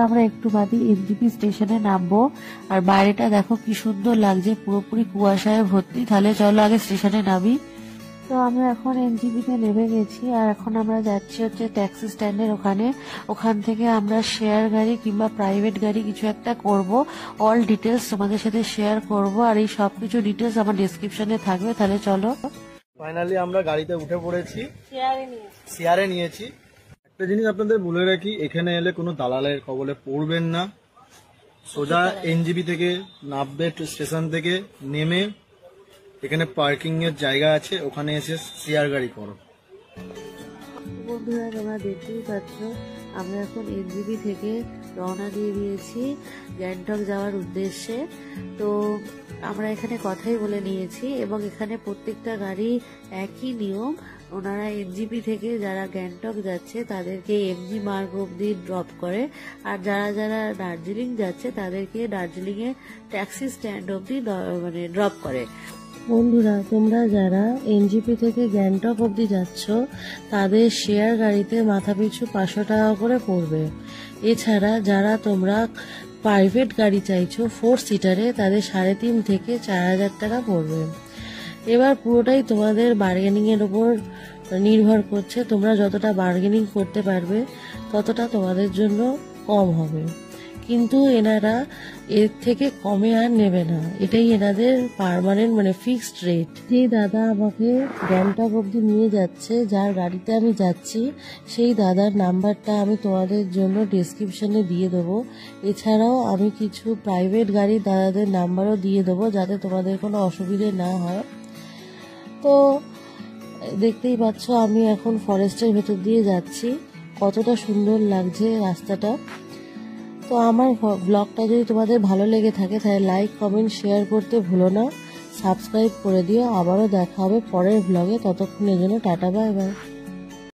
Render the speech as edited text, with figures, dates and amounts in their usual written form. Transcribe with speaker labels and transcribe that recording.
Speaker 1: আমরা একটু বাদে এনজিপি স্টেশনে নামবো। আর বাইরেটা দেখো কি সুন্দর লাগছে, পুরোপুরি কুয়াশায় ভর্তি। তাহলে চলো আগে স্টেশনে নামি। তো আমরা এখন এনজিপিতে নেমে গেছি, আর এখন আমরা যাচ্ছি হচ্ছে ট্যাক্সি স্ট্যান্ডের ওখানে। ওখান থেকে আমরা শেয়ার গাড়ি কিংবা প্রাইভেট গাড়ি কিছু একটা করব। অল ডিটেলস তোমাদের সাথে শেয়ার করব, আর এই সবকিছু ডিটেলস আমার ডেসক্রিপশনে থাকবে। তাহলে চলো।
Speaker 2: ফাইনালি আমরা গাড়িতে উঠে পড়েছি, শেয়ারে নিয়েছি। একটা জিনিস আপনাদের বলে রাখি, এখানে এলে কোনো দালালের কবলে পড়বেন না। সোজা এনজিপি থেকে নামবে, স্টেশন থেকে নেমে এখানে পার্কিং এর জায়গা আছে, ওখানে এসে শেয়ার গাড়ি করো।
Speaker 1: বন্ধুরা তোমরা দেখতেই পাচ্ছ, আমরা এখন এনজিপি থেকে রওনা দিয়ে দিয়েছি গ্যাংটক যাওয়ার উদ্দেশ্যে। তো আমরা এখানে কথাই বলে নিয়েছি, এবং এখানে প্রত্যেকটা গাড়ি একই নিয়ম। ওনারা এনজিপি থেকে যারা গ্যাংটক যাচ্ছে তাদেরকে এমজি মার্গ অব্দি ড্রপ করে, আর যারা যারা দার্জিলিং যাচ্ছে তাদেরকে দার্জিলিং এ ট্যাক্সি স্ট্যান্ড অব্দি ড্রপ করে। বন্ধুরা তোমরা যারা এনজিপি থেকে গ্যাংটক অব্দি যাচ্ছ তাদের শেয়ার গাড়িতে মাথাপিছু 500 টাকা করে পড়বে। এছাড়া যারা তোমরা প্রাইভেট গাড়ি চাইছো 4 সিটারে, তাদের 3.5 থেকে 4000 টাকা পড়বে। এবার পুরোটাই তোমাদের বার্গেনিং এর উপর নির্ভর করছে। তোমরা যতটা বার্গেনিং করতে পারবে ততটা তোমাদের জন্য কম হবে, কিন্তু এনারা এর থেকে কমে আর নেবে না। এটাই এনাদের পার্মানেন্ট ফিক্সড রেট। যে দাদা আমাকে গ্যাংটক অব্দি নিয়ে যাচ্ছে, যার গাড়িতে আমি যাচ্ছি, সেই দাদার নাম্বারটা আমি তোমাদের জন্য ডেসক্রিপশনে দিয়ে দেবো। এছাড়াও আমি কিছু প্রাইভেট গাড়ির দাদাদের নাম্বারও দিয়ে দেবো, যাতে তোমাদের কোনো অসুবিধে না হয়। তো দেখতেই পাচ্ছ আমি এখন ফরেস্টের ভেতর দিয়ে যাচ্ছি, কতটা সুন্দর লাগছে রাস্তাটা। তো আমার ব্লগটা যদি তোমাদের ভালো লেগে থাকে তাহলে লাইক, কমেন্ট, শেয়ার করতে ভুলো না। সাবস্ক্রাইব করে দিও। আবারও দেখা হবে পরের ব্লগে, ততক্ষণের জন্য টাটা, বাই বাই।